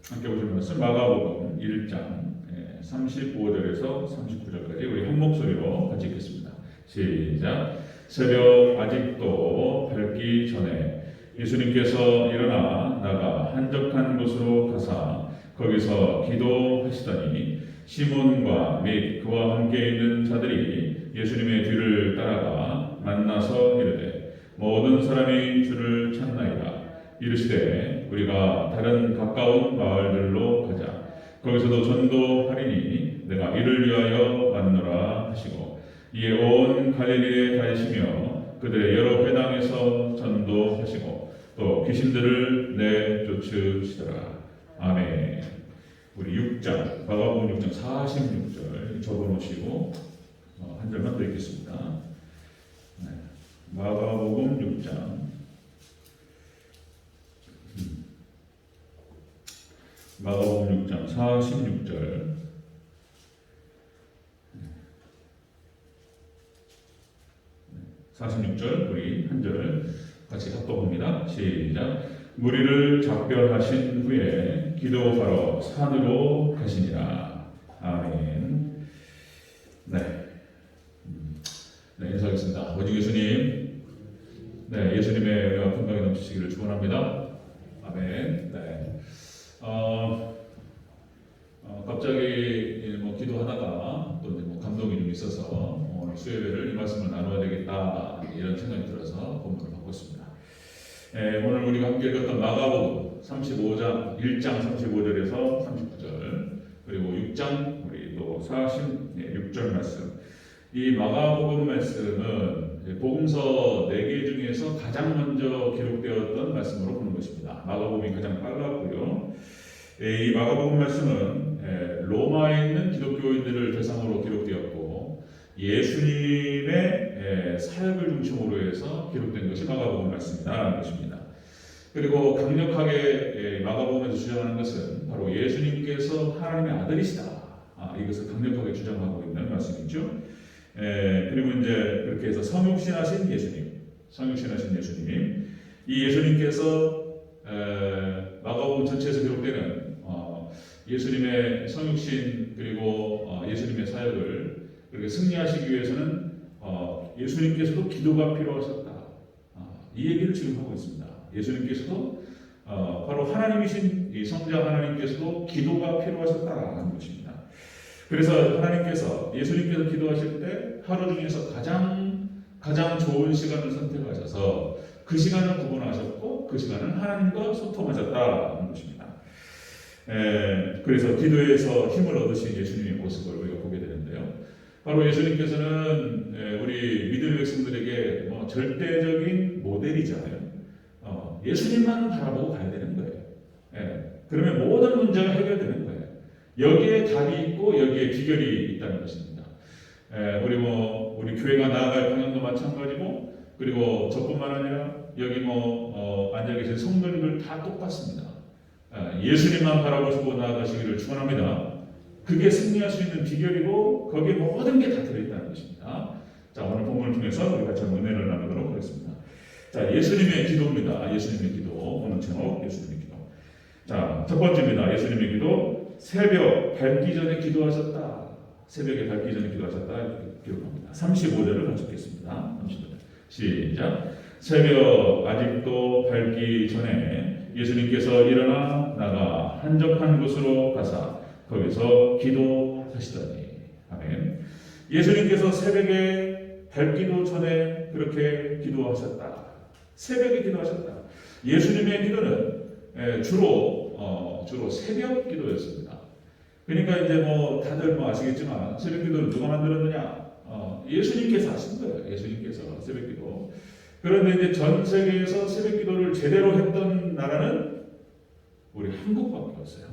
함께 보실 말씀 마가복음 1장 35절에서 39절까지 우리 한 목소리로 같이 읽겠습니다. 시작. 새벽 아직도 밝기 전에 예수님께서 일어나 나가 한적한 곳으로 가사 거기서 기도하시더니 시몬과 및 그와 함께 있는 자들이 예수님의 뒤를 따라가 만나서 이르되 모든 사람이 주를 찾나이다. 이르시되 우리가 다른 가까운 마을들로 가자. 거기서도 전도하리니 내가 이를 위하여 왔노라 하시고 이에 온 갈릴리에 다니시며 그들의 여러 회당에서 전도하시고 또 귀신들을 내쫓으시더라. 아멘. 우리 6장 마가복음 6장 46절 적어놓으시고 한 절만 더 읽겠습니다. 마가복음 6장 마가복음 6장 46절 46절 우리 한 절 같이 합독합니다. 시작. 무리를 작별하신 후에 기도하러 산으로 가시니라. 아멘. 네, 인사하겠습니다. 오직 예수님, 예수님의 은혜와 평강이 넘치시기를 축원합니다. 아멘. 갑자기 기도하다가 또 감동이 좀 있어서 오늘 수요일을 이 말씀을 나눠야 되겠다 이런 생각이 들어서 본문을 바꿨습니다. 오늘 우리가 함께 읽었던 마가복음 35장 1장 35절에서 39절 그리고 6장 우리 또 46절 말씀. 이 마가복음 말씀은 복음서 4개 중에서 가장 먼저 기록되었던 말씀으로 보는 것입니다. 마가복음이 가장 빨랐고요. 이 마가복음 말씀은 로마에 있는 기독교인들을 대상으로 기록되었고 예수님의 사역을 중심으로 해서 기록된 것이 마가복음 말씀이라는 것입니다. 그리고 강력하게 마가복음에서 주장하는 것은 바로 예수님께서 하나님의 아들이시다. 이것을 강력하게 주장하고 있는 말씀이죠. 그리고 이제 그렇게 해서 성육신하신 예수님, 이 예수님께서 마가복음 전체에서 기록되는 예수님의 성육신 그리고 예수님의 사역을 그렇게 승리하시기 위해서는 예수님께서도 기도가 필요하셨다. 이 얘기를 지금 하고 있습니다. 예수님께서도 바로 하나님이신 이 성자 하나님께서도 기도가 필요하셨다라는 것입니다. 그래서 예수님께서 기도하실 때 하루 중에서 가장 좋은 시간을 선택하셔서 그 시간을 구분하셨고 그 시간은 하나님과 소통하셨다는 것입니다. 그래서 기도에서 힘을 얻으신 예수님의 모습을 우리가 보게 되는데요. 바로 예수님께서는 우리 믿음의 백성들에게 절대적인 모델이잖아요. 예수님만 바라보고 가야 되는 거예요. 그러면 모든 문제가 해결되는 거예요. 여기에 답이 있고 여기에 비결이 있다는 것입니다. 우리 교회가 나아갈 방향도 마찬가지고 그리고 저뿐만 아니라 여기 앉아 계신 성도님들 다 똑같습니다. 예수님만 바라보시고 나아가시기를 축원합니다. 그게 승리할 수 있는 비결이고 거기에 모든 게 다 들어있다는 것입니다. 자, 오늘 본문을 통해서 우리가 참 은혜를 나누도록 하겠습니다. 자, 예수님의 기도입니다. 예수님의 기도. 오늘 제목 예수님의 기도. 자, 첫 번째입니다. 예수님의 기도. 새벽 밝기 전에 기도하셨다. 새벽에 밝기 전에 기도하셨다. 기록합니다. 35절을 같이 읽겠습니다. 35절. 시작. 새벽 아직도 밝기 전에 예수님께서 일어나 나가 한적한 곳으로 가사 거기서 기도하시더니. 아멘. 예수님께서 새벽에 밝기도 전에 그렇게 기도하셨다. 새벽에 기도하셨다. 예수님의 기도는 주로 새벽 기도였습니다. 그러니까 이제 다들 아시겠지만 새벽 기도를 누가 만들었느냐? 예수님께서 하신 거예요. 예수님께서 새벽 기도. 그런데 이제 전 세계에서 새벽 기도를 제대로 했던 나라는 우리 한국밖에 없어요.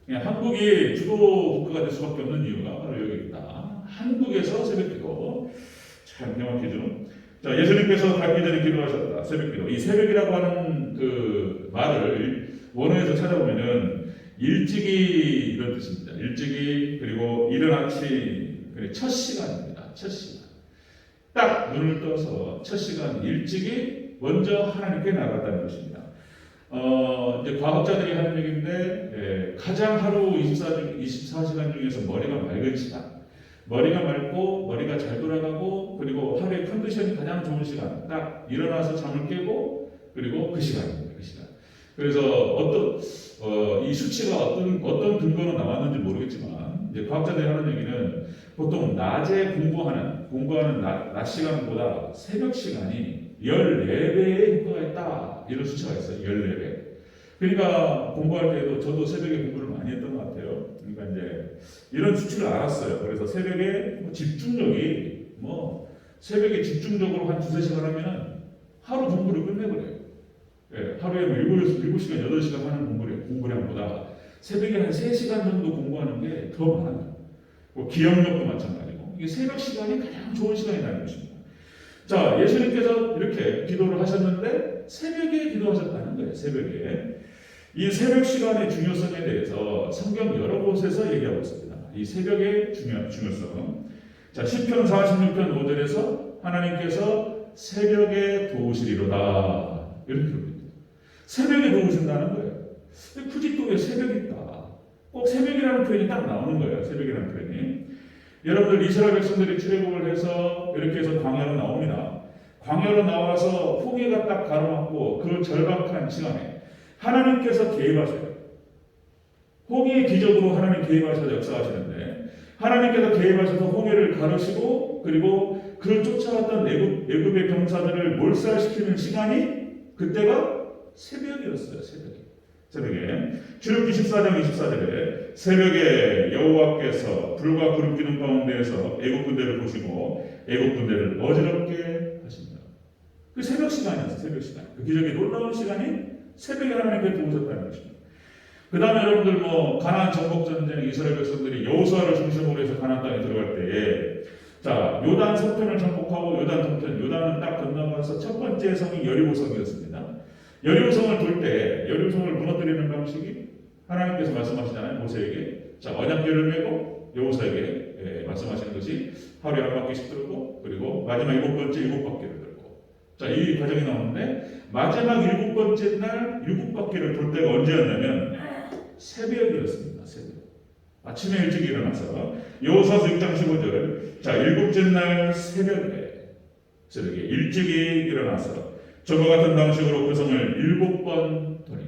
그냥 한국이 주도 국가가 될 수밖에 없는 이유가 바로 여기 있다. 한국에서 새벽 기도. 참 명확히죠. 자, 예수님께서 밝기 전에 기도하셨다. 새벽 기도. 이 새벽이라고 하는 그 말을 원어에서 찾아보면은 일찍이 이런 뜻입니다. 일찍이 그리고 이른 아침 첫 시간입니다. 첫 시간. 딱 눈을 떠서 첫 시간 일찍이 먼저 하나님께 나갔다는 것입니다. 이제 과학자들이 하는 얘기인데 가장 하루 24시간 중에서 머리가 맑은 시간, 머리가 맑고 머리가 잘 돌아가고 그리고 하루의 컨디션이 가장 좋은 시간, 딱 일어나서 잠을 깨고 그리고 그 시간입니다. 그 시간. 그래서 이 수치가 어떤 근거로 나왔는지 모르겠지만 이제 과학자들이 하는 얘기는 보통 낮에 공부하는 낮 시간보다 새벽 시간이 14배의 효과가 있다, 이런 수치가 있어요. 14배. 그러니까 공부할 때도 저도 새벽에 공부를 많이 했던 것 같아요. 그러니까 이제 이런 수치를 알았어요. 그래서 새벽에 집중력이 새벽에 집중적으로 한 2-3시간 하면은 하루 공부를 끝내버려요. 하루에 7시간, 8시간 하는 공부량보다 새벽에 한 3시간 정도 공부하는 게 더 많아요. 기억력도 마찬가지고. 이게 새벽 시간이 가장 좋은 시간이라는 것입니다. 자, 예수님께서 이렇게 기도를 하셨는데 새벽에 기도하셨다는 거예요. 새벽에. 이 새벽 시간의 중요성에 대해서 성경 여러 곳에서 얘기하고 있습니다. 이 새벽의 중요성. 자, 시편 46편 5절에서 하나님께서 새벽에 도우시리로다, 이렇게 부릅니다. 새벽에 도우신다는 거예요. 근데 굳이 또 왜 새벽이 있다? 꼭 새벽이라는 표현이 딱 나오는 거예요. 새벽이라는 표현이. 여러분들 이스라엘 백성들이 출애굽을 해서 이렇게 해서 광야로 나옵니다. 광야로 나와서 홍해가 딱 가로막고 그 절박한 시간에 하나님께서 개입하셔요. 홍해의 기적으로 하나님 개입하셔서 역사하시는데 하나님께서 개입하셔서 홍해를 가르시고 그리고 그를 쫓아왔던 애굽의 병사들을 몰살시키는 시간이 그때가 새벽이었어요. 새벽에 출애굽기 14장 24절에 새벽에 여호와께서 불과 구름 기둥 가운데에서 애굽 군대를 보시고 애굽 군대를 어지럽게 하신다. 그 새벽 시간이었어요. 새벽 시간. 그 기적이 놀라운 시간이 새벽에 하나님께 도우셨다는 것입니다. 그 다음에 여러분들 가나안 정복 전쟁 이스라엘 백성들이 여호수아를 중심으로 해서 가나안 땅에 들어갈 때에 자, 요단 서편을 정복하고 요단은 딱 건너가서 첫 번째 성이 여리고성이었습니다. 여리고성을 돌 때 여리고성을 무너뜨리는 방식이 하나님께서 말씀하시잖아요. 모세에게. 자, 언약궤를 메고 여호수아에게 말씀하시는 것이 하루에 한 바퀴씩 들고 그리고 마지막 7번째 7바퀴를 들고. 자, 이 과정이 나오는데 마지막 7번째 날 7바퀴를 돌 때가 언제였냐면 새벽이었습니다. 새벽. 아침에 일찍 일어나서 여호수아서 6장 15절. 자, 7째 날 새벽에 일찍 일어나서 저와 같은 방식으로 그 성을 7번 도니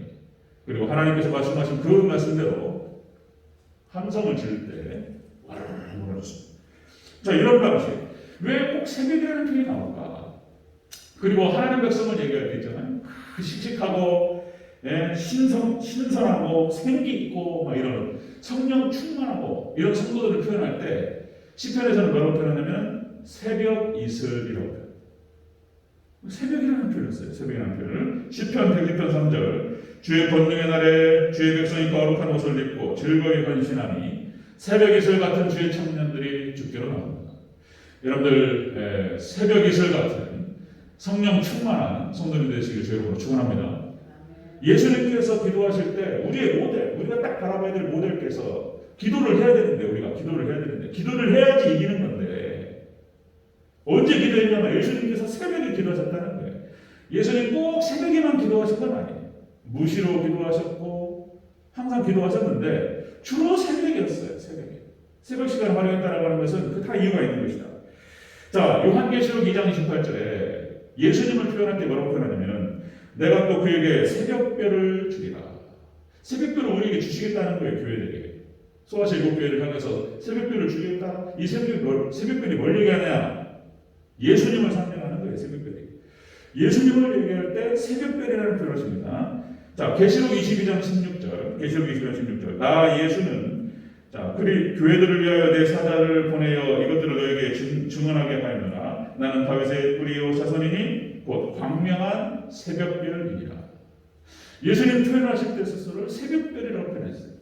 그리고 하나님께서 말씀하신 그 말씀대로 함성을 지를 때 와르르 무너졌습니다. 자, 이런 방식. 왜 꼭 새벽이라는 표현이 나올까? 그리고 하나님 백성을 얘기할 때 있잖아요. 그 씩씩하고 신선하고 생기 있고 이런 성령 충만하고 이런 성도들을 표현할 때 시편에서는 뭐라고 표현하냐면 새벽 이슬이라고 표현해요. 새벽이라는 표현을 써요. 새벽이라는 표현을. 시편 102편 3절. 주의 권능의 날에 주의 백성이 거룩한 옷을 입고 즐거이 헌신하니 새벽 이슬 같은 주의 청년들이 주께로 나옵니다. 여러분들 새벽 이슬 같은 성령 충만한 성도님 되시길 주여로 축원합니다. 예수님께서 기도하실 때 우리의 모델, 우리가 딱 바라봐야 될 모델께서 기도를 해야 되는데 기도를 해야지 이기는 건데 언제 기도했냐면 예수님께서 새벽에 기도하셨다는 거예요. 예수님 꼭 새벽에만 기도하신 건 아니에요. 무시로 기도하셨고 항상 기도하셨는데 주로 새벽이었어요. 새벽 시간을 활용했다라고 하는 것은 그 다 이유가 있는 것이다. 자, 요한계시록 2장 28절에 예수님을 표현할 때 뭐라고 표현하냐면 내가 또 그에게 새벽별을 주리라. 새벽별을 우리에게 주시겠다는 거예요. 교회들에게. 소아시 7교회를 향해서 새벽별을 주겠다. 이 새벽별이 뭘 얘기하냐? 예수님을 상징하는 거예요. 새벽별이. 예수님을 얘기할 때 새벽별이라는 표현을 씁니다. 자, 계시록 22장 16절. 나 예수는 그리 교회들을 위하여 내 사자를 보내어 이것들을 너에게 증언하게 하였노라. 나는 다윗의 뿌리요 자손이니 곧 광명한 새벽별이니라. 예수님 표현하실 때 스스로를 새벽별이라고 표현했어요.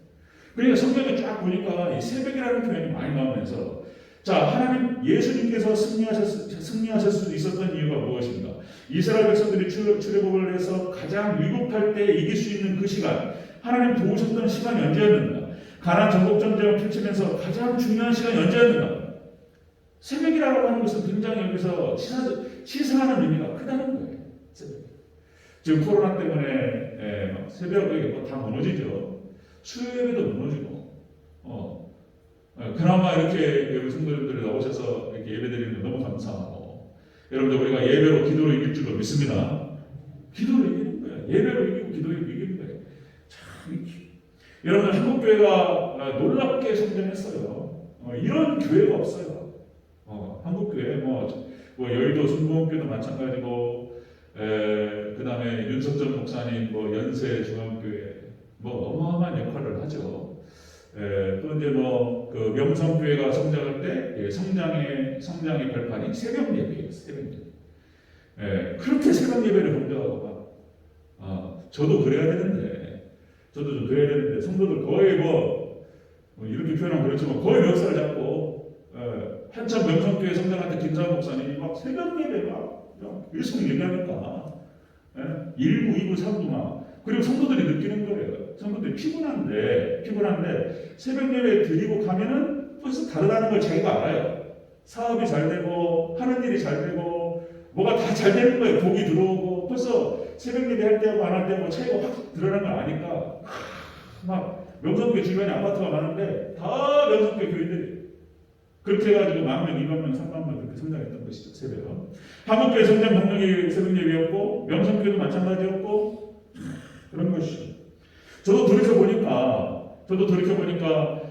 그러니까 성경에 쫙 보니까 이 새벽이라는 표현이 많이 나오면서 자, 하나님 예수님께서 승리하실 수 있었던 이유가 무엇인가? 이스라엘 백성들이 출애굽을 해서 가장 위급할 때 이길 수 있는 그 시간, 하나님 도우셨던 시간이 언제였는가? 가나안 정복 전쟁을 펼치면서 가장 중요한 시간이 언제였는가? 새벽이라고 하는 것은 굉장히 여기서 시사하는 의미가 크다는 거예요. 새벽. 지금 코로나 때문에 막 새벽에 뭐 다 무너지죠. 수요예배도 무너지고, 그나마 이렇게 여기 성도님들이 나오셔서 이렇게 예배드리는 거 너무 감사하고, 여러분들 우리가 예배로 기도로 이길 줄로 믿습니다. 기도로 이기는 거예요. 예배로 이기고 기도로 이기는 거예요. 참, 여러분들 한국교회가 놀랍게 성장했어요. 이런 교회가 없어요. 한국교회 뭐 여의도 순복음교회도 마찬가지고, 그 다음에 윤석전 목사님 연세 중앙교회 어마어마한 역할을 하죠. 또 이제 그 명성교회가 성장할 때 성장의 발판이 새벽 예배예요. 새벽 예배. 그렇게 새벽 예배를 공부하고 저도 그래야 되는데 성도들 거의 이렇게 표현하면 그렇지만 거의 멱살을 잡고 한참 명성교회 성장할 때 김사원 목사님이 막 새벽 예배 계속 얘기하니까 1부, 2부, 3부 그리고 성도들이 느끼는 거예요. 성도들이 피곤한데 새벽 예배 드리고 가면은 벌써 다르다는 걸 자기가 알아요. 사업이 잘 되고 하는 일이 잘 되고 뭐가 다 잘 되는 거예요. 복이 들어오고 벌써 새벽 예배 할 때하고 안 할 때하고 차이가 확 드러나는 걸 아니까 막 명성교회 주변에 아파트가 많은데 다 명성교회 교인들이 그렇게 해가지고 10,000명, 20,000명, 30,000명 그렇게 성장했던 것이죠. 새벽. 한국교회 성장 동력이 새벽 예배였고 명성교회도 마찬가지였고 그런 것이죠. 저도 돌이켜 보니까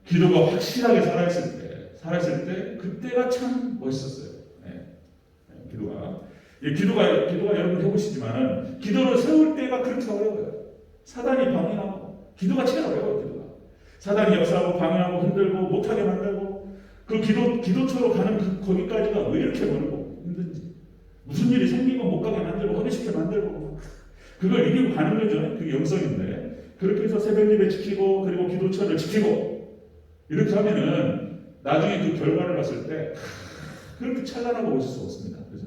기도가 확실하게 살아있을 때 그때가 참 멋있었어요. 기도가 여러분 해보시지만 기도를 세울 때가 그렇게 어려워요. 사단이 방해하고 기도가 제일 어려워요. 기도가 사단이 역사하고 방해하고 흔들고 못하게 만들고 그 기도처로 가는 거기까지가 왜 이렇게 어렵고 힘든지 무슨 일이 생기고 못 가게 만들고 하기 쉽게 만들고 그걸 이기고 가는 거죠. 그게 영성인데 그렇게 해서 새벽 예배 지키고 그리고 기도처를 지키고 이렇게 하면은 나중에 그 결과를 봤을 때 그렇게 찬란하고 멋있을 수 없습니다. 그죠?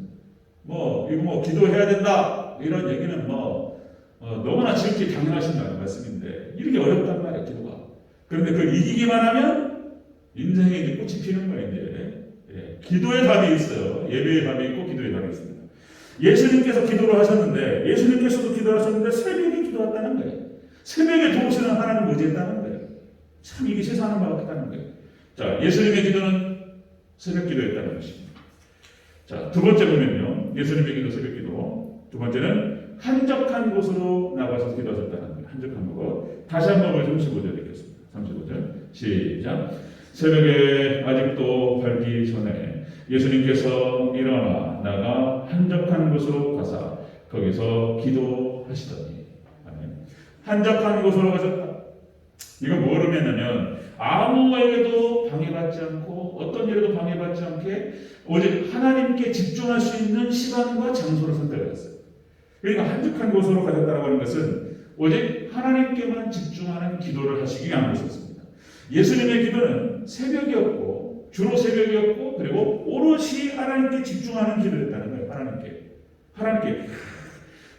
이거 기도해야 된다 이런 얘기는 너무나 지극히 당연하신 말씀인데 이렇게 어렵단 말이에요. 기도가. 그런데 그걸 이기기만 하면 인생에 이제 꽃이 피는 거예요. 이제 기도의 답이 있어요. 예배의 답이 있고 기도의 답이 있습니다. 예수님께서 기도를 하셨는데 예수님께서도 기도를 하셨는데 새벽에 기도했다는 거예요. 새벽에 도우시는 하나님을 의지했다는 거예요. 참 이게 세상을 막았다는 거예요. 자, 예수님의 기도는 새벽 기도였다는 것입니다. 자, 두 번째 보면요. 예수님의 기도 새벽 기도. 두 번째는 한적한 곳으로 나가서 기도하셨다는 거예요. 한적한 곳. 다시 한번 35절 읽겠습니다. 35절. 시작. 새벽에 아직도 밝기 전에 예수님께서 일어나 나가 한적한 곳으로 가사 거기서 기도하시더니 한적한 곳으로 가셨다. 이거 뭘 의미하냐면 아무에게도 방해받지 않고 어떤 일에도 방해받지 않게 오직 하나님께 집중할 수 있는 시간과 장소를 선택했어요. 그러니까 한적한 곳으로 가셨다고 하는 것은 오직 하나님께만 집중하는 기도를 하시기 위한 것이었습니다. 예수님의 기도는 새벽이었고 주로 새벽이었고 그리고 오롯이 하나님께 집중하는 기도였다는 거예요. 하나님께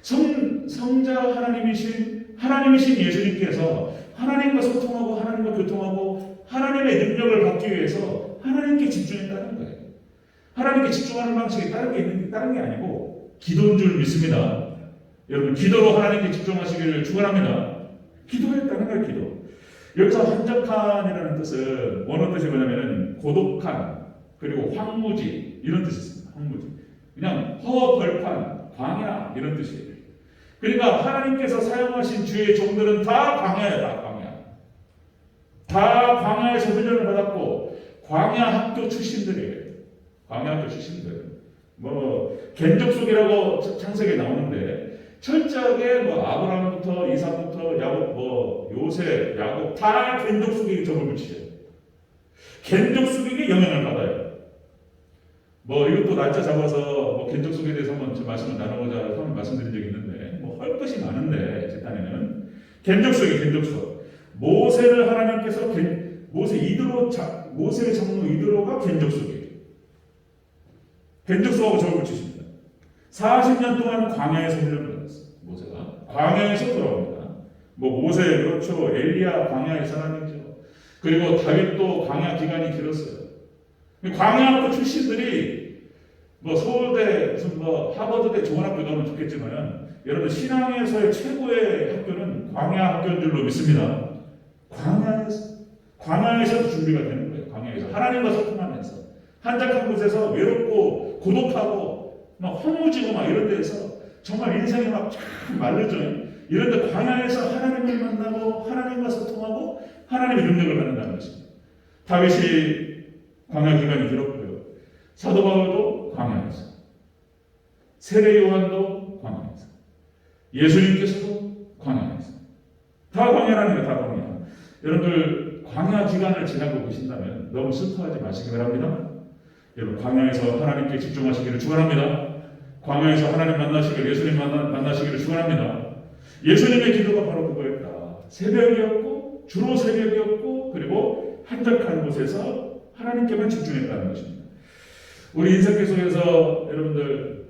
성자 하나님이신 예수님께서 하나님과 소통하고 하나님과 교통하고 하나님의 능력을 받기 위해서 하나님께 집중했다는 거예요. 하나님께 집중하는 방식이 다른 게 아니고 기도인 줄 믿습니다. 여러분 기도로 하나님께 집중하시기를 축원합니다. 기도했다는 거예요. 기도. 여기서 한적한이라는 뜻은 원어 뜻이 뭐냐면 고독한 그리고 황무지 이런 뜻이 있습니다. 황무지 그냥 허벌판 광야 이런 뜻이에요. 그러니까 하나님께서 사용하신 주의 종들은 다 광야예요. 다 광야에서 훈련을 받았고 광야 학교 출신들이에요. 광야 학교 출신들. 겐족속이라고 창세기에 나오는데 철저하게 아브라함부터 이삭부터 야곱 요셉 야곱 다 겐족속에 점을 붙이죠. 겐족속에게 영향을 받아요. 이것도 날짜 잡아서 겐족속에 대해서 한번 말씀을 나누고자 한번 말씀드린 적이 있는데 할 것이 많은데 제 딴에는 겐족속 모세를 하나님께서 모세의 장로 이드로가 겐족속이에요. 겐족속하고 점을 붙이십니다. 40년 동안 광야에서 훈련을 받았어요. 모세가 광야에서 돌아옵니다. 모세 그렇죠. 엘리야 광야의 사람이죠. 그리고 다윗도 광야 기간이 길었어요. 광야학교 출신들이 뭐 서울대 무슨 뭐 하버드대 좋은 학교 나오면 좋겠지만 여러분 신앙에서의 최고의 학교는 광야 학교인 줄로 믿습니다. 광야에서 준비가 되는 거예요. 광야에서 하나님과 소통하면서 한적한 곳에서 외롭고 고독하고 막 허무지고 막 이런 데에서 정말 인생이 막 쫙 마르죠. 이런 데 광야에서 하나님을 만나고 하나님과 소통하고 하나님의 능력을 받는다는 것입니다. 다윗이 광야 기간이 길었고요. 사도 바울도 광야에서, 세례 요한도 광야에서, 예수님께서도 광야에서, 다 광야라는 거예요. 다 광야. 여러분들 광야 기간을 지나고 계신다면 너무 슬퍼하지 마시기 바랍니다. 여러분 광야에서 하나님께 집중하시기를 축원합니다. 광야에서 하나님 만나시기를, 예수님 만나시기를 축원합니다. 예수님의 기도가 바로 그거였다. 새벽이었고 주로 새벽이었고 그리고 한적한 곳에서 하나님께만 집중했다는 것입니다. 우리 인생 계속해서 여러분들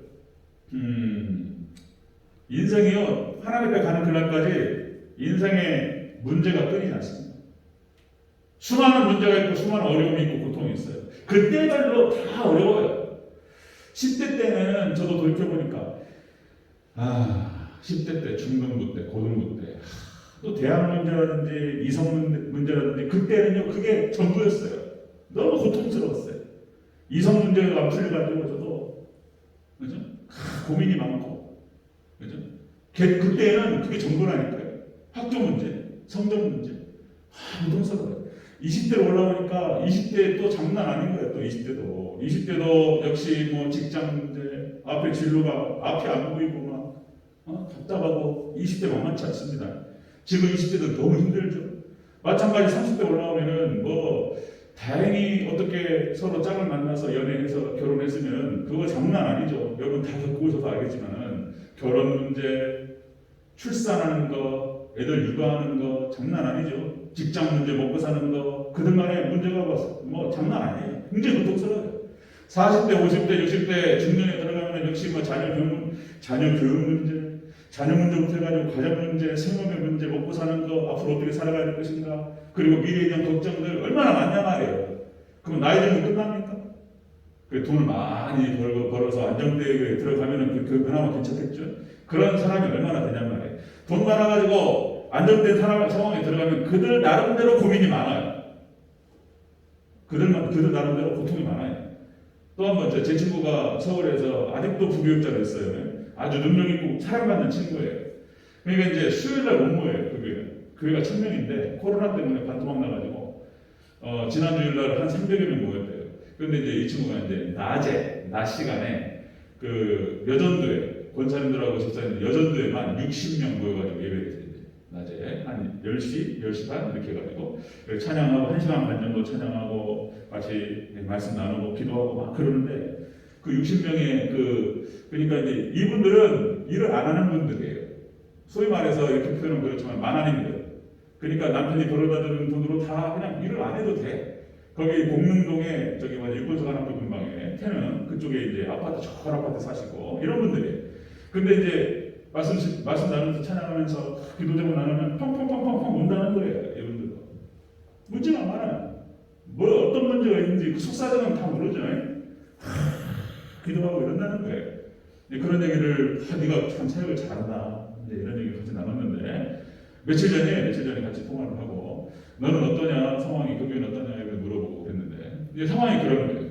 인생이요 하나님 앞에 가는 그날까지 인생의 문제가 끊이지 않습니다. 수많은 문제가 있고 수많은 어려움이 있고 고통이 있어요. 그때별로 다 어려워요. 10대 때는 저도 돌이켜보니까 10대 때, 중등부 때, 고등부 때 또 대학 문제라든지 이성 문제라든지 그때는요 그게 전부였어요. 너무 고통스러웠어요. 이성 문제가 안 풀려가지고 저도 그죠? 고민이 많고 그죠? 그때는 그게 전부라니까요. 학교 문제, 성적 문제 고통스러워요. 20대로 올라오니까 20대 또 장난 아닌 거예요. 또 20대도 역시 뭐 직장 문제, 앞에 진로가 앞이 안 보이고 막 답답하고 20대 만만치 않습니다. 지금 20대도 너무 힘들죠. 마찬가지 30대 올라오면은 뭐 다행히 어떻게 서로 짝을 만나서 연애해서 결혼했으면 그거 장난 아니죠. 여러분 다 겪고서도 알겠지만은 결혼 문제, 출산하는 거, 애들 육아하는 거 장난 아니죠. 직장 문제, 먹고 사는 거 그들만의 문제가 뭐 장난 아니에요. 굉장히 고통스러워요. 40대, 50대, 60대 중년에 들어가면 역시 뭐 자녀 교육 문제, 자녀 문제부터 해가지고 가정 문제, 생업의 문제, 먹고 사는 거, 앞으로 어떻게 살아가야 될 것인가, 그리고 미래에 대한 걱정들 얼마나 많냐 말이에요. 그럼 나이 들면 끝납니까? 돈을 많이 벌어서 안정대에 들어가면은 그나마 괜찮겠죠. 그런 사람이 얼마나 되냔 말이에요. 돈 많아가지고 안정된 상황에 들어가면 그들 나름대로 고민이 많아요. 그들 나름대로 고통이 많아요. 또 한 번 제 친구가 서울에서 아직도 부교육자를 했어요. 아주 능력 있고 사랑받는 친구예요. 그러니까 이제 수요일날 못 모여요. 교회가 1000명인데 코로나 때문에 반토막 나가지고 지난 주일날 한 300여 명 모였대요. 그런데 이제 이 친구가 이제 낮 시간에 그 여전도에 권사님들하고 집사님들 여전도에만 60명 모여가지고 예배를 드려요. 낮에 한 10시 반 이렇게 해가지고 찬양하고 1시간 반 정도 찬양하고 같이 말씀 나누고 기도하고 막 그러는데 그 60명의 그러니까 이제 이분들은 일을 안 하는 분들이에요. 소위 말해서 이렇게 표현은 그렇지만 만한인들. 그러니까 남편이 벌어다 주는 돈으로 다 그냥 일을 안 해도 돼. 거기 공릉동에 육군서관학교 근방에 태는 그쪽에 이제 아파트 저걸 아파트 사시고 이런 분들이에요. 근데 이제 말씀 나누면서 찬양하면서 기도 제목 나누면 펑펑펑펑펑 온다는 거예요. 이분들도 문제가 많아요. 뭐 어떤 문제가 있는지 그 속사정은 다 모르죠. 기도하고 이런다는 거예요. 그런 얘기를 네가 참 사역을 잘한다. 이제 이런 얘기를 같이 나눴는데 며칠 전에 같이 통화를 하고 너는 어떠냐 상황이 교회는 어떠냐 이걸 물어보고 그랬는데 이제 상황이 그런 거예요.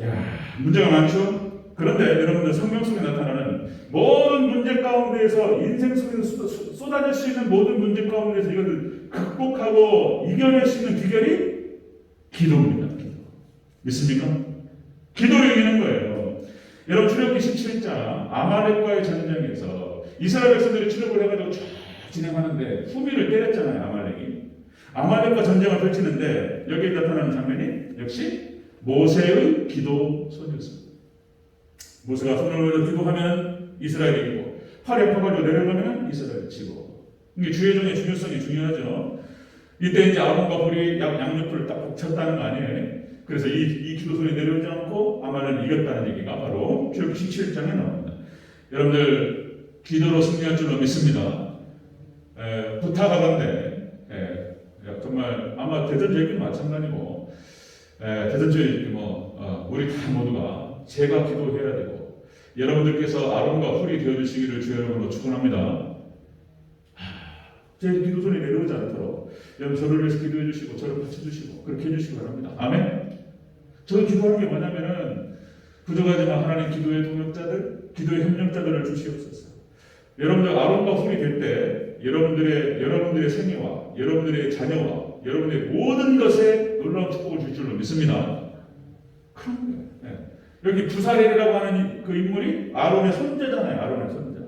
야 문제가 많죠. 그런데 여러분들 성경 속에 나타나는 모든 문제 가운데에서 인생 속에서 쏟아질 수 있는 모든 문제 가운데서 이것을 극복하고 이겨낼 수 있는 비결이 기도입니다. 기도. 믿습니까? 기도로 이기는 거예요. 여러분 출애굽기 17장 아말렉과의 전쟁에서 이스라엘 백성들이 출애굽을 해가지고 쫙 진행하는데 후미를 때렸잖아요. 아말렉과 전쟁을 펼치는데 여기에 나타나는 장면이 역시 모세의 기도 손이었습니다. 모세가 손을 올려 기도하면 이스라엘이 이기고 팔이 아파가지고 내려가면 이스라엘이 지고 이게 주의종의 중요성이 중요하죠. 이때 이제 아론과 홀이 양옆을 딱 쳤다는 거 아니에요. 그래서 이 기도손이 내려오지 않고 아말렉을 이겼다는 얘기가 바로 출애굽기 17장에 나옵니다. 여러분들 기도로 승리할 줄로 믿습니다. 부탁하건대 정말 아마 대전제일도 마찬가지고 대전제일 우리 다 모두가 제가 기도해야 되고 여러분들께서 아론과 훌이 되어주시기를 주의 이름으로 축원합니다. 제 기도 소리 내려오지 않도록 여러분 저를 위해서 기도해 주시고 저를 받쳐주시고 그렇게 해주시기 바랍니다. 아멘. 저는 기도하는 게 뭐냐면은 부족하지만 하나님 기도의 동역자들, 기도의 협력자들을 주시옵소서. 여러분들 아론과 훌이 될 때 여러분들의 생애와 여러분들의 자녀와 여러분들의 모든 것에 놀라운 축복을 줄 줄로 믿습니다. 그런 거예요. 네. 여기 부사렐이라고 하는 그 인물이 아론의 손자잖아요. 아론의 손자.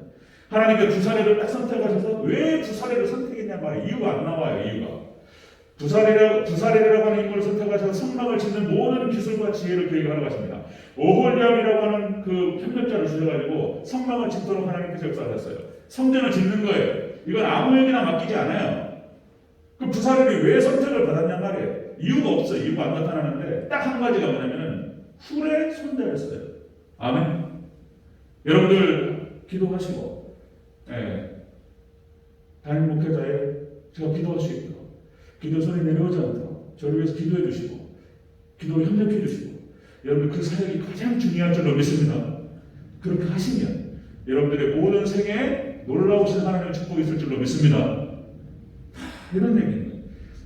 하나님께 부사렐을 딱 선택하셔서 왜 부사렐을 선택했냐 말이에요. 이유가 안 나와요. 이유가. 부사렐이라고 하는 인물을 선택하셔서 성막을 짓는 모든 기술과 지혜를 그에게 하러 가십니다. 오홀리암이라고 하는 그 협력자를 주셔가지고 성막을 짓도록 하나님께서 역사하셨어요. 성전을 짓는 거예요. 이건 아무에게나 맡기지 않아요. 그 부사렐이 왜 선택을 받았냐 말이에요. 이유가 없어요. 이유가 안 나타나는데 딱 한 가지가 뭐냐면은 훌의 손자였어요. 아멘. 여러분들 기도하시고 담임 목회자의 제가 기도할 수 있도록 기도 소리 내려오지 않도록 저를 위해서 기도해 주시고 기도를 협력해 주시고 여러분 그 사역이 가장 중요할 줄로 믿습니다. 그렇게 하시면 여러분들의 모든 생애에 놀라우신 하나님의 축복이 있을 줄로 믿습니다. 이런 얘기입니다.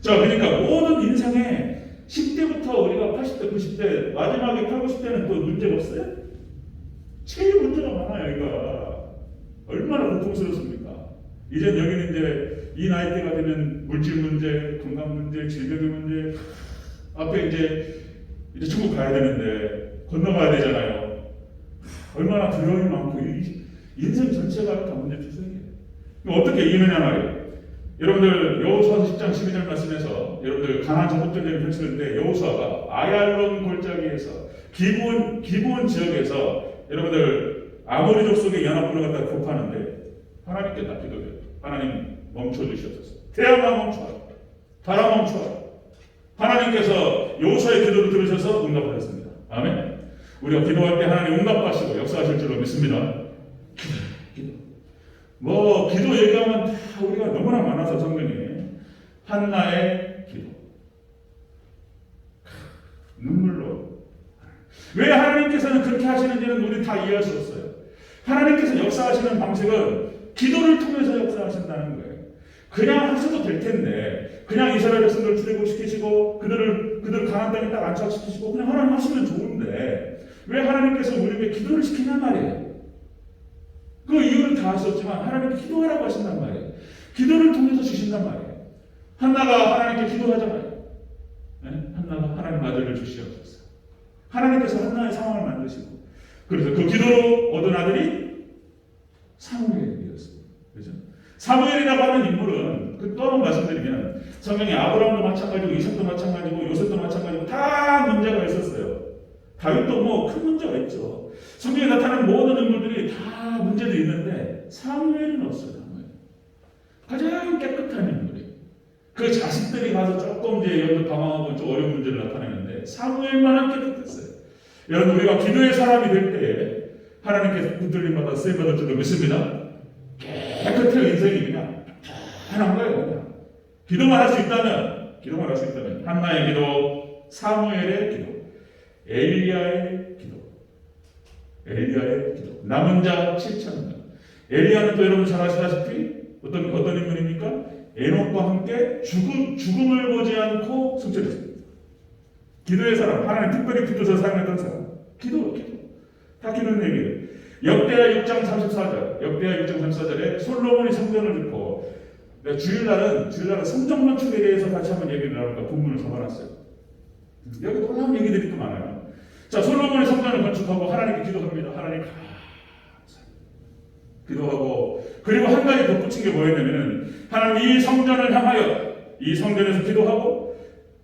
자, 그러니까 모든 인생에 10대부터 우리가 80대, 90대, 마지막에 80, 90대는 또 문제가 없어요? 제일 문제가 많아요, 여기가. 얼마나 고통스럽습니까? 이젠 여기는 이제 이 나이대가 되면 물질 문제, 건강 문제, 질병의 문제, 앞에 이제 천국 가야 되는데, 건너가야 되잖아요. 얼마나 두려움이 많고, 인생 전체가 다 문제 투성이에요. 어떻게 이기느냐 말이에요. 여러분들 여호수아서 10장 12절 말씀에서 여러분들 가나안 정복전쟁을 펼치는데 여호수아가 아얄론 골짜기에서 기브온 지역에서 여러분들 아모리 족속의 연합군을 갖다 급하는데 하나님께 다 기도해요. 하나님 멈춰주시옵소서. 태양아 멈춰라. 바람 멈춰라. 하나님께서 여호수아의 기도를 들으셔서 응답하셨습니다. 아멘. 우리가 기도할 때 하나님 응답하시고 역사하실 줄로 믿습니다. 기도. 기도 얘기하면 다 우리가 너무나 많아서 성경에 한나의 기도. 눈물로. 왜 하나님께서는 그렇게 하시는지는 우리 다 이해할 수 없어요. 하나님께서 역사하시는 방식은 기도를 통해서 역사하신다는 거예요. 그냥 하셔도 될 텐데, 그냥 이스라엘 백성들을 출애굽시키시고 그들을 가나안 땅에 딱 안착시키시고 그냥 하나님 하시면 좋은데 왜 하나님께서 우리에게 기도를 시키냐 말이에요. 그 이유는 다 할 수 없지만 하나님께 기도하라고 하신단 말이에요. 기도를 통해서 주신단 말이에요. 한나가 하나님께 기도하잖아요. 네? 한나가 하나님 아들을 주시옵소서. 하나님께서 한나의 상황을 만드시고 그래서 그 기도로 얻은 아들이 사무엘이었습니다. 그죠? 사무엘이라고 하는 인물은 또 한 번 말씀드리면 성경에 아브라함도 마찬가지고 이삭도 마찬가지고 요셉도 마찬가지고 다 문제가 있었어요. 다윗도 큰 문제가 있죠. 성경에 나타나는 모든 인물들이 다 문제도 있는데 사무엘은 없어요. 사무엘. 가장 깨끗한 인물이에요. 그 자식들이 가서 조금 이제 여기서 방황하고 좀 어려운 문제를 나타내는데 사무엘만은 깨끗했어요. 여러분 우리가 기도의 사람이 될 때에 하나님께서 붙들림받아 쓰임받을 줄로 믿습니다. 깨끗한 인생이 그냥 편한 거예요. 그냥. 기도만 할 수 있다면 한나의 기도, 사무엘의 기도, 엘리야의 기도. 남은 자 7,000명. 엘리야는 또 여러분 잘 아시다시피 어떤 인물입니까? 에녹과 함께 죽음을 보지 않고 승천했습니다. 기도의 사람, 하나님 특별히 붙어서 사용했던 사람. 기도. 다 기도는 얘기예요. 역대하 6장 34절에 솔로몬이 성전을 짓고 주일날은 성전 건축에 대해서 같이 한번 얘기를 나눌까 본문을 적어놨어요. 여기 놀라운 얘기들이 또 많아요. 자, 솔로몬이 성전을 건축하고 하나님께 기도합니다. 하나님 기도하고 그리고 한 가지 덧붙인 게 뭐였냐면은 하나님 이 성전을 향하여 이 성전에서 기도하고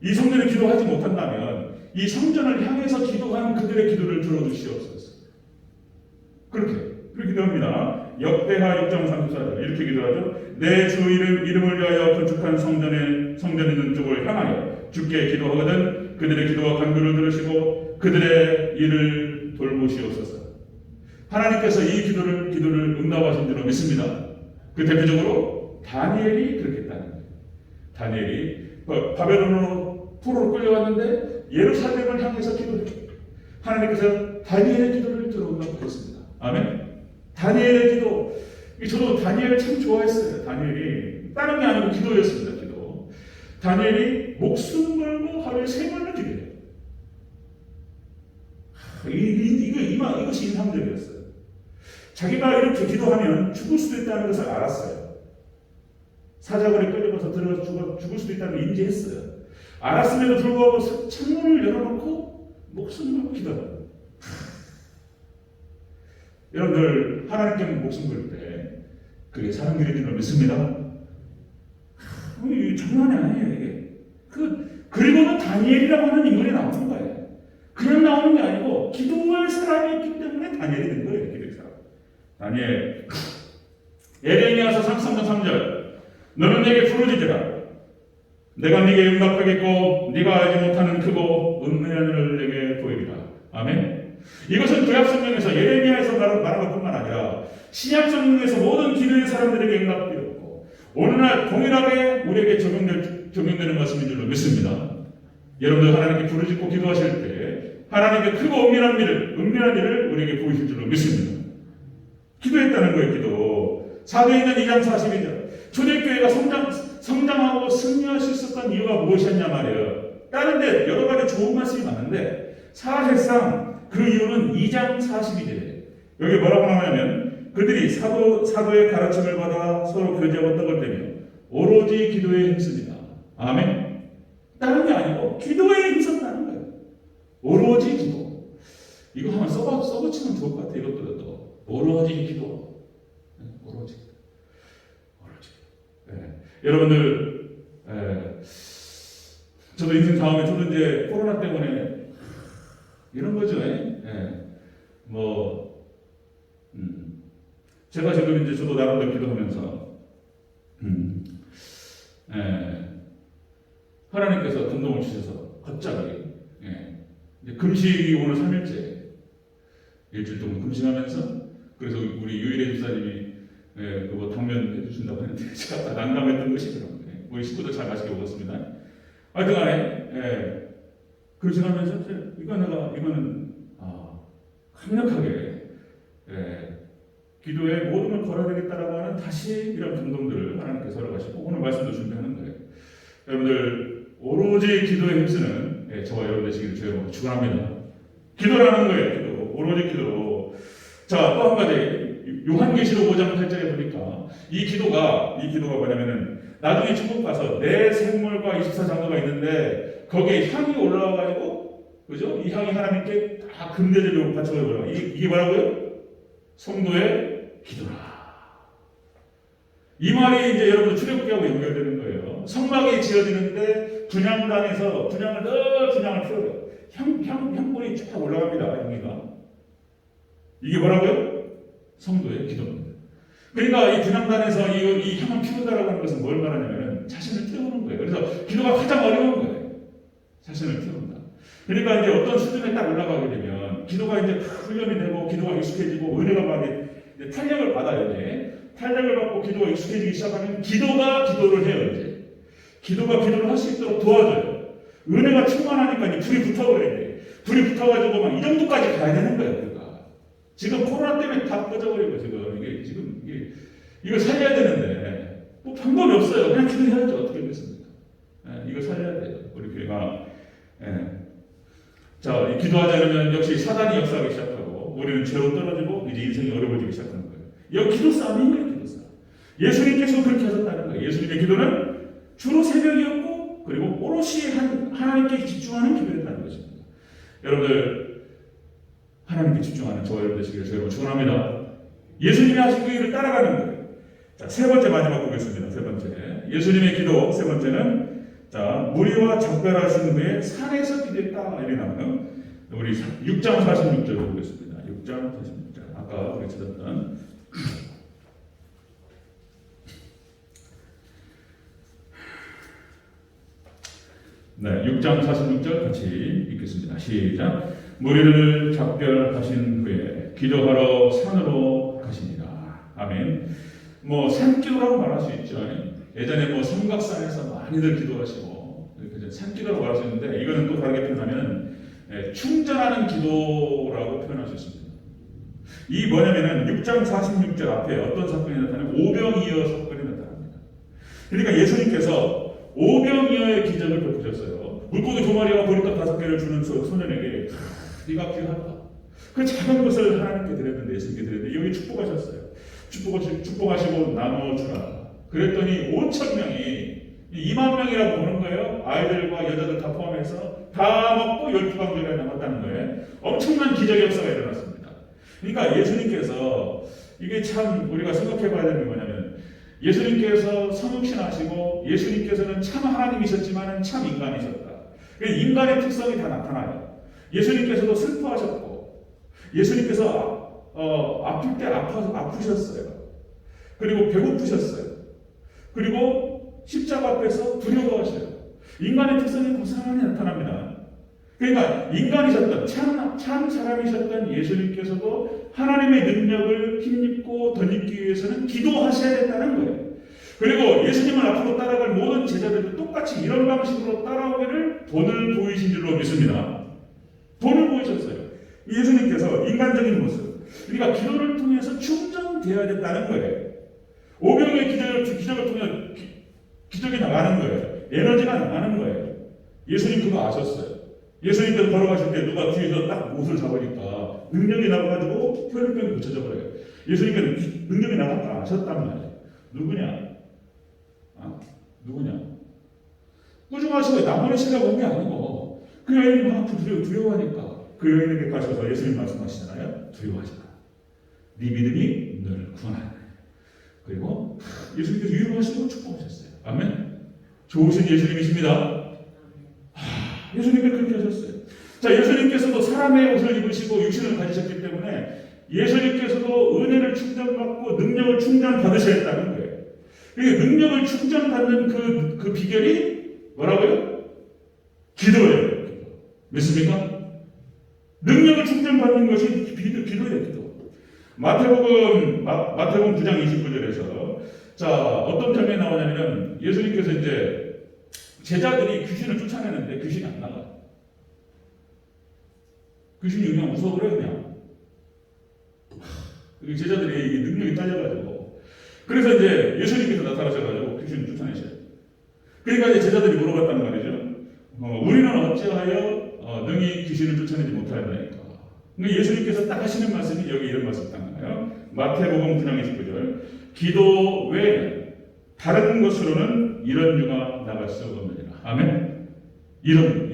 이 성전에 기도하지 못한다면 이 성전을 향해서 기도한 그들의 기도를 들어주시옵소서. 그렇게 기도합니다. 역대하 6장 34절 이렇게 기도하죠. 내 주 이름을 위하여 건축한 성전에 있는 쪽을 향하여 주께 기도하거든 그들의 기도와 간구를 들으시고 그들의 일을 돌보시옵소서. 하나님께서 이 기도를 응답하신 줄로 믿습니다. 그 대표적으로 다니엘이 그렇게 했다는 거예요. 다니엘이 바벨론으로 포로로 끌려왔는데 예루살렘을 향해서 기도했어요. 하나님께서 다니엘의 기도를 들어본다고 하겠습니다. 아멘. 다니엘의 기도. 저도 다니엘을 참 좋아했어요. 다니엘이 다른 게 아니고 기도였습니다. 기도. 다니엘이 목숨 걸고 하루에 3번을 기도해요. 이것이 인상적이었어요. 자기가 이렇게 기도하면 죽을 수도 있다는 것을 알았어요. 사자굴에 끌려가서 들어가서 죽을 수도 있다는 걸 인지했어요. 알았음에도 불구하고 창문을 열어놓고 목숨 걸고 기도합니다. 여러분들 하나님께 목숨 걸 때 그게 사람 길인 줄 믿습니다. 이게 장난이 아니에요. 이게 그리고는 다니엘이라고 하는 인물이 나오는 거예요. 그냥 나오는 게 아니고 기도할 사람이 있기 때문에 다니엘이 된 거예요. 기도의 사람. 다니엘. 예레미야서 33장 3절. 너는 내게 부르짖으라. 내가 네게 응답하겠고 네가 알지 못하는 크고 은혜한 일을 내게 보이리라. 아멘. 이것은 구약성경에서 예레미야에서 말한 것뿐만 아니라 신약성경에서 모든 기도의 사람들에게 응답되었고 오늘날 동일하게 우리에게 적용되는 말씀인 줄로 믿습니다. 여러분들 하나님께 부르짖고 기도하실 때 하나님께 크고 은밀한 일을 우리에게 보이실 줄로 믿습니다. 기도했다는 거예요. 기도. 사도행전 2장 42절. 초대교회가 성장하고 승리할 수 있었던 이유가 무엇이었냐 말이에요. 다른 데 여러 가지 좋은 말씀이 많은데 사실상 그 이유는 2장 42절이에요. 여기 뭐라고 나오냐면 그들이 사도의 가르침을 받아 서로 교제하고 떡을 떼며 오로지 기도에 힘씁니다. 아멘. 다른 게 아니고 기도에 힘썼다는 거예요. 오로지 기도. 이거 한번 써붙이면 좋을 것 같아요. 이것도 오로지 기도. 오로지 기도. 네. 여러분들, 저도 인생 다음에 저도 이제 코로나 때문에 이런 거죠. 제가 지금 이제 저도 나름대로 기도하면서, 하나님께서 감동을 주셔서 갑자기, 이제 금식이 오늘 3일째, 일주일 동안 금식하면서, 그래서 우리 유일의 집사님이 그거 당면 해주신다고 했는데 제가 난감했던 것이더라고요. 우리 식구들 잘 맛있게 먹었습니다. 하여튼 간에 금식하면서 이거는 강력하게 기도에 모든 걸 걸어야 되겠다라고 하는 다시 이런 감동들을 하나님께서 허락하시고 오늘 말씀도 준비하는 거예요. 여러분들 오로지 기도에 힘쓰는 저와 여러분 되시기를 주여 축원합니다. 기도라는 거예요. 기도. 오로지 기도. 자, 또 한 가지 요한계시록 5장 8절에 보니까 이 기도가 뭐냐면은 나중에 천국 가서 내 생물과 24장로가 있는데 거기에 향이 올라와가지고 그죠? 이 향이 하나님께 다 금대접으로 바쳐버려요. 이게 뭐라고요? 성도의 기도라. 이 말이 이제 여러분 출애굽기하고 연결되는 거예요. 성막이 지어지는데 분향단에서 분향을 피워요. 향분이 쫙 올라갑니다. 향기가. 이게 뭐라고요? 성도의 기도입니다. 그러니까 이 분향단에서 이 향을 피운다라고 하는 것은 뭘 말하냐면 자신을 태우는 거예요. 그래서 기도가 가장 어려운 거예요. 자신을 태운다. 그러니까 이제 어떤 수준에 딱 올라가게 되면 기도가 이제 훈련이 되고 기도가 익숙해지고 은혜가 많이 탄력을 받아요. 이제 탄력을 받고 기도가 익숙해지기 시작하면 기도가 기도를 해요. 이제 기도가 기도를 할 수 있도록 도와줘요. 은혜가 충만하니까 이제 불이 붙어버려야 돼. 불이 붙어가지고 막 이 정도까지 가야 되는 거예요. 지금 코로나 때문에 다 꺼져버리고 이거 살려야 되는데 뭐 방법이 없어요. 그냥 기도해야죠. 어떻게 되겠습니까? 이거 살려야 돼요. 우리 교회가 자, 기도하지 않으면 역시 사단이 역사하기 시작하고 우리는 죄로 떨어지고 이제 인생이 어려워지기 시작하는 거예요. 이거 기도 싸움이에요. 기도 싸움. 예수님께서 그렇게 하셨다는 거예요. 예수님의 기도는 주로 새벽이었고 그리고 오롯이 하나님께 집중하는 기도였다는 것입니다. 여러분들 하나님께 집중하는 저와 여러분 되시기를 저희가 축원합니다. 예수님이 하신 그 일을 따라가는 거예요. 자, 세 번째 마지막 보겠습니다. 세 번째. 예수님의 기도 세 번째는 자, 무리와 작별하신 후에 산에서 기도했다. 이렇게 나오는 우리 6장 46절 보겠습니다. 6장 46절. 아까 우리 찾았던 네, 6장 46절 같이 읽겠습니다. 시작. 무리를 작별하신 후에 기도하러 산으로 가십니다. 아멘. 산기도라고 말할 수 있죠. 예전에 삼각산에서 많이들 기도하시고 산기도라고 말할 수 있는데 이거는 또 다르게 표현하면 충전하는 기도라고 표현할 수 있습니다. 이 뭐냐면은 6장 46절 앞에 어떤 사건이 나타나면 오병이어 사건이 나타납니다. 그러니까 예수님께서 오병이어의 기적을 베푸셨어요. 물고기 2마리와 보리떡 5개를 주는 소년에게 네가 귀하다. 그 작은 것을 하나님께 드렸는데, 예수님께 드렸는데 여기 축복하셨어요. 축복하시고 나눠주라. 그랬더니 5,000명이 2만 명이라고 보는 거예요. 아이들과 여자들 다 포함해서 다 먹고 12광주가 남았다는 거예요. 엄청난 기적의 역사가 일어났습니다. 그러니까 예수님께서 이게 참 우리가 생각해 봐야 되는 게 뭐냐면, 예수님께서 성육신하시고 예수님께서는 참 하나님이셨지만 참 인간이셨다. 인간의 특성이 다 나타나요. 예수님께서도 슬퍼하셨고, 예수님께서 아플 때 아프셨어요. 그리고 배고프셨어요. 그리고 십자가 앞에서 두려워하셔요. 인간의 특성이 고스란히 나타납니다. 그러니까 인간이셨던 참 사람이셨던 예수님께서도 하나님의 능력을 힘입고 덧입기 위해서는 기도하셔야 된다는 거예요. 그리고 예수님을 앞으로 따라갈 모든 제자들도 똑같이 이런 방식으로 따라오기를 본을 보이신 줄로 믿습니다. 본을 보이셨어요. 예수님께서 인간적인 모습. 그러니까 기도를 통해서 충전되어야 된다는 거예요. 오병의 기적을 통해 기적이 나가는 거예요. 에너지가 나가는 거예요. 예수님 그거 아셨어요. 예수님께서 걸어가실 때 누가 뒤에서 딱 옷을 잡으니까 능력이 나가가지고 혈류병이 고쳐져 버려요. 예수님께서 능력이 나간 걸 아셨단 말이에요. 누구냐? 누구냐? 꾸중하시고 나무라시라고 온 게 아니고, 그 여인이 막 두려워하니까 그 여인에게 가셔서 예수님 말씀하시잖아요. 두려워하지 마. 네 믿음이 너를 구원하라. 그리고 예수님께서 위로하시고 축복하셨어요. 아멘. 좋으신 예수님이십니다. 예수님께서 그렇게 하셨어요. 자, 예수님께서도 사람의 옷을 입으시고 육신을 가지셨기 때문에 예수님께서도 은혜를 충전받고 능력을 충전받으셔야 했다는 거예요. 그러니까 능력을 충전받는 그 비결이 뭐라고요? 기도예요. 믿습니까? 능력을 충전받는 것이 기도예요. 기도. 마태복음 9장 29절에서 자, 어떤 장면이 나오냐면, 예수님께서 이제 제자들이 귀신을 쫓아내는데 귀신이 안 나가. 귀신이 그냥 웃어버려 그냥. 제자들이 이 능력이 딸려가지고, 그래서 이제 예수님께서 나타나셔가지고 귀신을 쫓아내셔요. 그러니까 이제 제자들이 물어봤단 말이죠. 우리는 어찌하여 능히 귀신을 쫓아내지 못하였나이까. 그러니까 예수님께서 딱 하시는 말씀이 여기 이런 말씀 딱 나와요. 마태복음 9장 29절. 기도 외에 다른 것으로는 이런 유가 나갈 수 없느니라. 아멘. 이런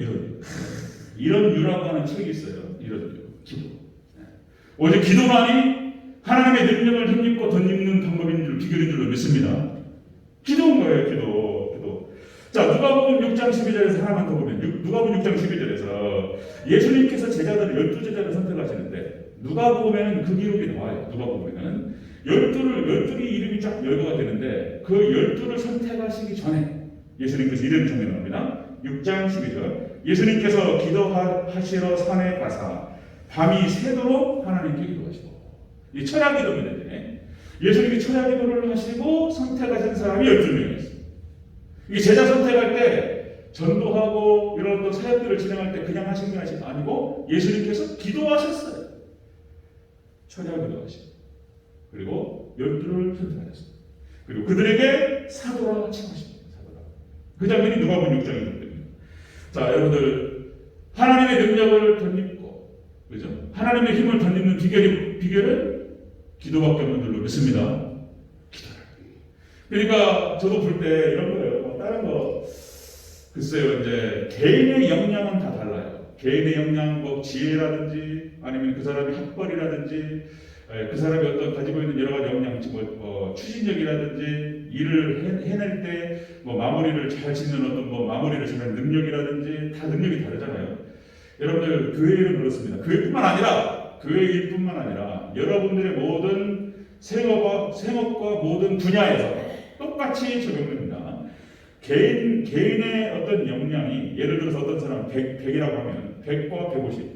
유라고 하는 책이 있어요. 이런 유. 기도. 오직 기도만이 하나님의 능력을 힘입고 덧입는 방법인 줄, 비결인 줄로 믿습니다. 기도인 거예요. 기도. 자, 누가복음 6장 12절에서 하나만 더 보면, 누가복음 6장 12절에서 예수님께서 12제자를 선택하시는데, 누가복음에는 그 기록이 나와요. 누가복음에는 12이 이름이 쫙 열거가 되는데, 그 12를 선택하시기 전에 예수님께서 이런 장면이 나옵니다. 6장 12절. 예수님께서 기도하시러 산에 가사 밤이 새도록 하나님께 기도하시고. 이 철야 기도입니다. 예수님이 철야 기도를 하시고 선택하신 사람이 12명이었어요. 이 제자 선택할 때 전도하고 이런 어떤 사역들을 진행할 때 그냥 하신 게 아니고 예수님께서 기도하셨어요. 철야 기도하시고. 그리고 12를 선택하셨습니다. 그리고 그들에게 사도라 칭하십니다. 사도라. 그 장면이 누가복음 6장입니다. 자, 여러분들, 하나님의 능력을 덧입고, 그죠? 하나님의 힘을 덧입는 비결은 기도밖에 없는 줄로 믿습니다. 기도를. 그러니까 저도 볼 때 이런 거예요. 다른 거 글쎄요, 이제 개인의 역량은 다 달라요. 개인의 역량, 뭐 지혜라든지 아니면 그 사람의 학벌이라든지 그 사람이 어떤 가지고 있는 여러 가지 역량, 추진력이라든지 일을 해낼 때 뭐 마무리를 잘 짓는 어떤 뭐 마무리를 잘하는 능력이라든지 다 능력이 다르잖아요. 여러분들 교회 일은 그렇습니다. 교회 일뿐만 아니라 여러분들의 모든 생업과 모든 분야에서 똑같이 적용됩니다. 개인의 어떤 역량이, 예를 들어서 어떤 사람 100이라고 하면 100과 150,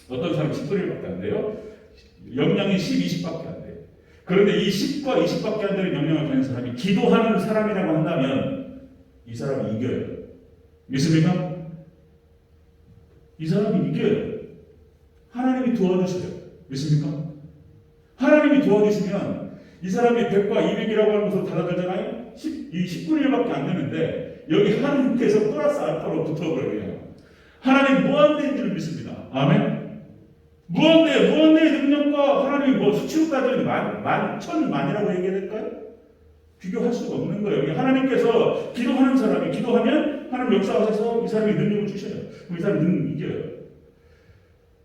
어떤 사람 10분의 1밖에 안 돼요. 역량이 10, 20밖에 안 돼요. 그런데 이 10과 20밖에 안 되는 역량을 가진 사람이 기도하는 사람이라고 한다면 이 사람이 이겨요. 믿습니까? 이 사람이 이겨요. 하나님이 도와주셔요. 믿습니까? 하나님이 도와주시면 이 사람이 100과 200이라고 하는 것을 달아들잖아요. 이 10분의 1밖에 안 되는데 여기 하나님께서 플러스 알파로 붙어버려요. 하나님 무한대인 줄 믿습니다. 아멘. 무한대의 능력과 하나님이 뭐 수치로 따지면 천만이라고 얘기해야 될까요? 비교할 수가 없는 거예요. 하나님께서 기도하는 사람이 기도하면 하나님 역사하셔서 이 사람이 능력을 주셔요. 그럼 이 사람이 이겨요.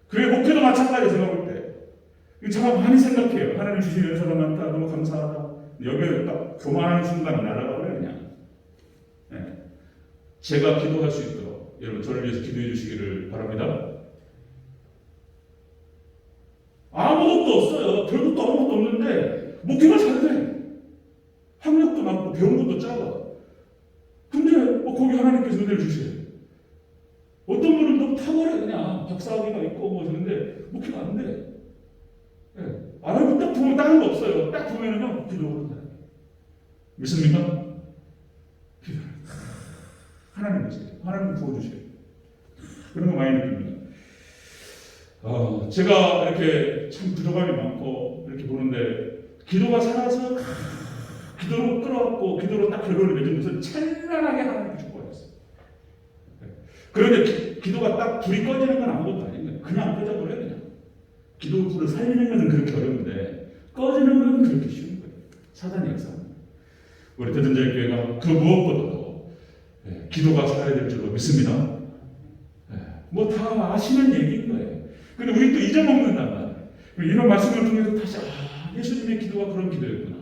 그게 목회도 마찬가지예요. 제가 볼 때. 제가 많이 생각해요. 하나님 주신 은사가 많다. 너무 감사하다. 여기에 딱 교만하는 순간 날아가버려요. 그냥. 네. 제가 기도할 수 있도록 여러분 저를 위해서 기도해 주시기를 바랍니다. 아무것도 없어요. 별것도 아무것도 없는데 목회가 잘 돼. 학력도 많고 배운 것도 작아. 근데 거기 하나님께서 은혜를 주세요. 어떤 분은 너무 탁월해. 그냥 박사학위가 있고 뭐 하는데 목회가 안 돼. 네. 안 하고 딱 보면 다른 거 없어요. 딱 보면은요 기도하는 사람. 믿습니까? 기도. 하나님 주세요. 하나님 부어주세요. 그런 거 많이 느낍니다. 제가 이렇게 참 부족함이 많고 이렇게 보는데 기도가 살아서 기도로 끌어왔고 기도로 딱 결론을 맺은 것은 찬란하게 하나님께 축복하셨어요. 그런데 기도가 딱 불이 꺼지는 건 아무것도 아닌데 그냥 꺼져버려요. 그냥. 기도 불을 살리는 것은 그렇게 어려운데 꺼지는 건 그렇게 쉬운 거예요. 사단의 역사입니다. 우리 대전제일교회가 그 무엇보다도 기도가 살아야 될 줄로 믿습니다. 뭐 다 아시는 얘기인 거예요. 근데 우리 또 잊어먹는단 말이에요. 이런 말씀을 통해서 다시 예수님의 기도가 그런 기도였구나.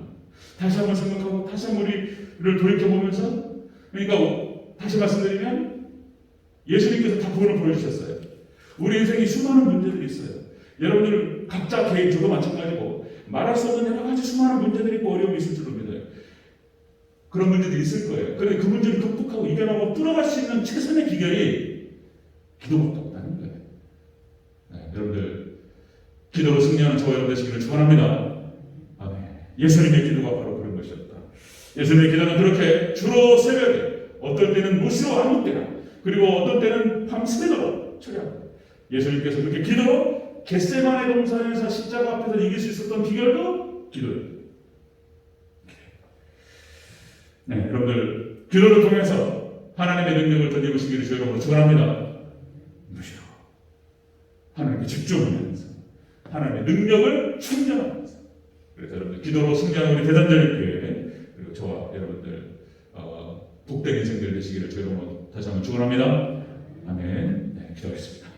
다시 한번 생각하고 다시 한번 우리를 돌이켜보면서 그러니까 다시 말씀드리면 예수님께서 다 구원을 보여주셨어요. 우리 인생에 수많은 문제들이 있어요. 여러분들 각자 개인 저도 마찬가지고 말할 수 없는 여러 가지 수많은 문제들이 있고 어려움이 있을 줄로 믿어요. 그런 문제들이 있을 거예요. 그런데 그 문제를 극복하고 이겨나가고 뚫어갈 수 있는 최선의 비결이 기도밖에 없다는 거예요. 여러분들 기도로 승리하는 저와 여러분 되시기를 축원합니다. 아멘. 예수님의 기도가 바로 그런 것이었다. 예수님의 기도는 그렇게 주로 새벽에 어떨 때는 무시로 아무 때나 그리고 어떤 때는 밤새도록 처리합니다. 예수님께서 그렇게 기도로 겟세마네 동산에서 십자가 앞에서 이길 수 있었던 비결도 기도예요. 네, 여러분들 기도를 통해서 하나님의 능력을 덧입으시기를 주 여러분 축원합니다. 무시로 하나님께 집중하면서 하나님의 능력을 충전하면서 그래서 여러분들 기도로 승리하는 우리 대전제일교회 그리고 저와 여러분들 복된 인생들 되시기를 주 여러분 다시 한번 축원합니다. 아멘. 네, 기도하겠습니다.